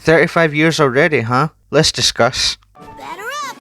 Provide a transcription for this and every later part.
35 years already, huh? Let's discuss. Batter up!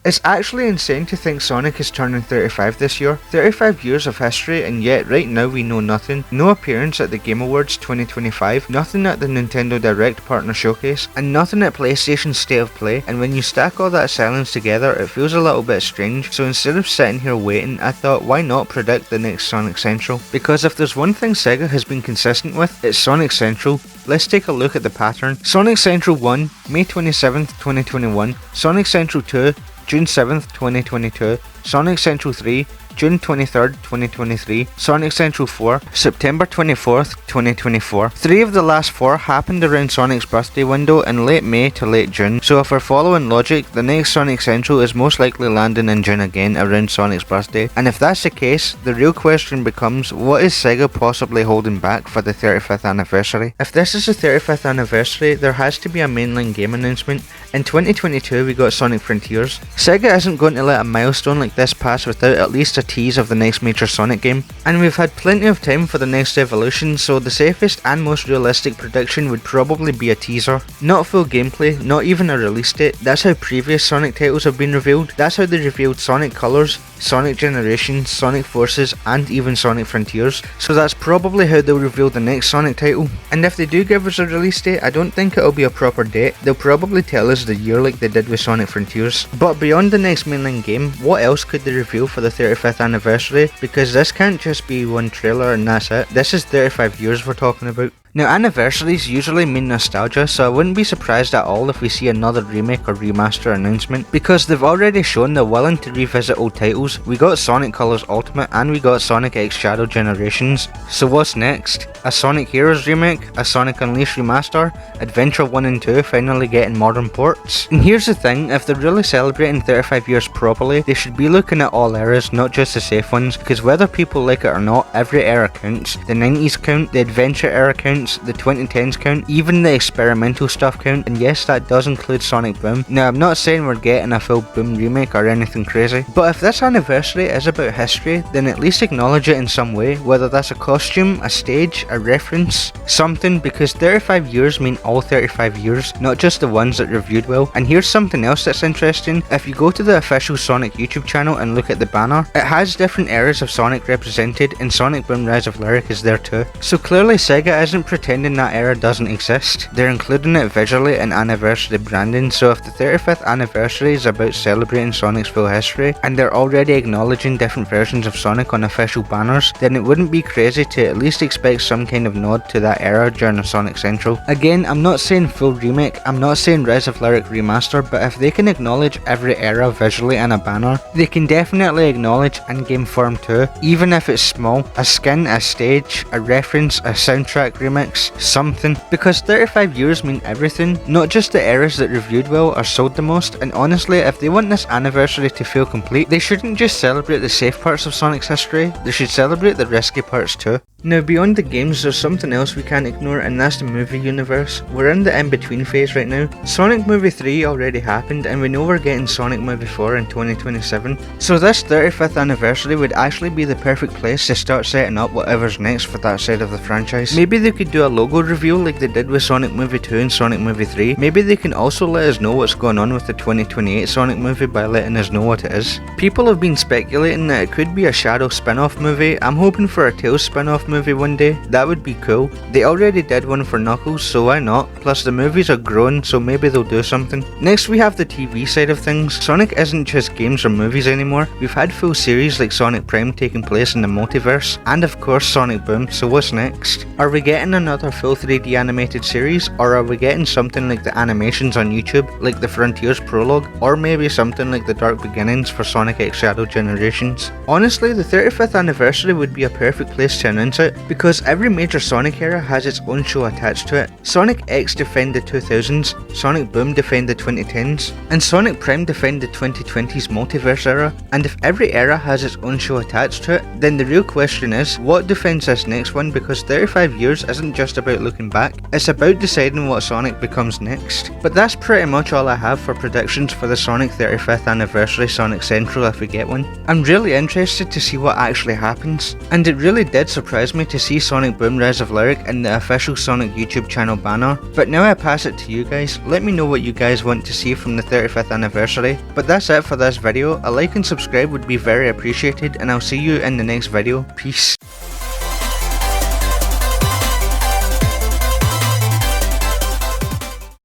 It's actually insane to think Sonic is turning 35 this year. 35 years of history, and yet right now we know nothing. No appearance at the Game Awards 2025, nothing at the Nintendo Direct Partner Showcase, and nothing at PlayStation's State of Play. And when you stack all that silence together, it feels a little bit strange. So instead of sitting here waiting, I thought, why not predict the next Sonic Central? Because if there's one thing Sega has been consistent with, it's Sonic Central. Let's take a look at the pattern. Sonic Central 1, May 27th, 2021. Sonic Central 2, June 7th, 2022, Sonic Central 3, June 23rd, 2023, Sonic Central 4, September 24th, 2024. 3 of the last 4 happened around Sonic's birthday window in late May to late June, so if we're following logic, the next Sonic Central is most likely landing in June again around Sonic's birthday, and if that's the case, the real question becomes, what is Sega possibly holding back for the 35th anniversary? If this is the 35th anniversary, there has to be a mainline game announcement. In 2022 we got Sonic Frontiers. Sega isn't going to let a milestone like this pass without at least a tease of the next major Sonic game, and we've had plenty of time for the next evolution, so the safest and most realistic prediction would probably be a teaser. Not full gameplay, not even a release date. That's how previous Sonic titles have been revealed. That's how they revealed Sonic Colors, Sonic Generations, Sonic Forces, and even Sonic Frontiers, so that's probably how they'll reveal the next Sonic title. And if they do give us a release date, I don't think it'll be a proper date. They'll probably tell us the year like they did with Sonic Frontiers. But beyond the next mainline game, what else could they reveal for the 35th anniversary? Because this can't just be one trailer and that's it. This is 35 years we're talking about. Now, anniversaries usually mean nostalgia, so I wouldn't be surprised at all if we see another remake or remaster announcement, because they've already shown they're willing to revisit old titles. We got Sonic Colors Ultimate and we got Sonic X Shadow Generations. So what's next? A Sonic Heroes remake? A Sonic Unleashed remaster? Adventure 1 and 2 finally getting modern ports? And here's the thing, if they're really celebrating 35 years properly, they should be looking at all eras, not just the safe ones, because whether people like it or not, every era counts. The 90s count, the adventure era counts, the 2010s count, even the experimental stuff count, and yes, that does include Sonic Boom. Now, I'm not saying we're getting a full Boom remake or anything crazy, but if this anniversary is about history, then at least acknowledge it in some way, whether that's a costume, a stage, a reference, something, because 35 years mean all 35 years, not just the ones that reviewed well. And here's something else that's interesting. If you go to the official Sonic YouTube channel and look at the banner, it has different eras of Sonic represented, and Sonic Boom Rise of Lyric is there too. So clearly Sega isn't pretending that era doesn't exist. They're including it visually in anniversary branding, so if the 35th anniversary is about celebrating Sonic's full history, and they're already acknowledging different versions of Sonic on official banners, then it wouldn't be crazy to at least expect some kind of nod to that era during a Sonic Central. Again, I'm not saying full remake, I'm not saying Rise of Lyric remaster, but if they can acknowledge every era visually in a banner, they can definitely acknowledge in-game form too, even if it's small. A skin, a stage, a reference, a soundtrack remix, something, because 35 years mean everything, not just the eras that reviewed well or sold the most. And honestly, if they want this anniversary to feel complete, they shouldn't just celebrate the safe parts of Sonic's history, they should celebrate the risky parts too. Now, beyond the games, there's something else we can't ignore, and that's the movie universe. We're in the in-between phase right now. Sonic Movie 3 already happened, and we know we're getting Sonic Movie 4 in 2027. So this 35th anniversary would actually be the perfect place to start setting up whatever's next for that side of the franchise. Maybe they could do a logo reveal like they did with Sonic Movie 2 and Sonic Movie 3. Maybe they can also let us know what's going on with the 2028 Sonic movie by letting us know what it is. People have been speculating that it could be a Shadow spin-off movie. I'm hoping for a Tails spin-off movie one day. That would be cool. They already did one for Knuckles, so why not? Plus the movies are growing, so maybe they'll do something. Next we have the TV side of things. Sonic isn't just games or movies anymore. We've had full series like Sonic Prime taking place in the Multiverse, and of course Sonic Boom, so what's next? Are we getting another full 3D animated series, or are we getting something like the animations on YouTube, like the Frontiers prologue, or maybe something like the Dark Beginnings for Sonic X Shadow Generations? Honestly, the 35th anniversary would be a perfect place to announce comes out, because every major Sonic era has its own show attached to it. Sonic X defined the 2000s, Sonic Boom defined the 2010s, and Sonic Prime defined the 2020s multiverse era. And if every era has its own show attached to it, then the real question is, what defines this next one? Because 35 years isn't just about looking back, it's about deciding what Sonic becomes next. But that's pretty much all I have for predictions for the Sonic 35th anniversary Sonic Central if we get one. I'm really interested to see what actually happens, and it really did surprise me to see Sonic Boom Rise of Lyric in the official Sonic YouTube channel banner. But now I pass it to you guys. Let me know what you guys want to see from the 35th anniversary. But that's it for this video. A like and subscribe would be very appreciated, and I'll see you in the next video. Peace.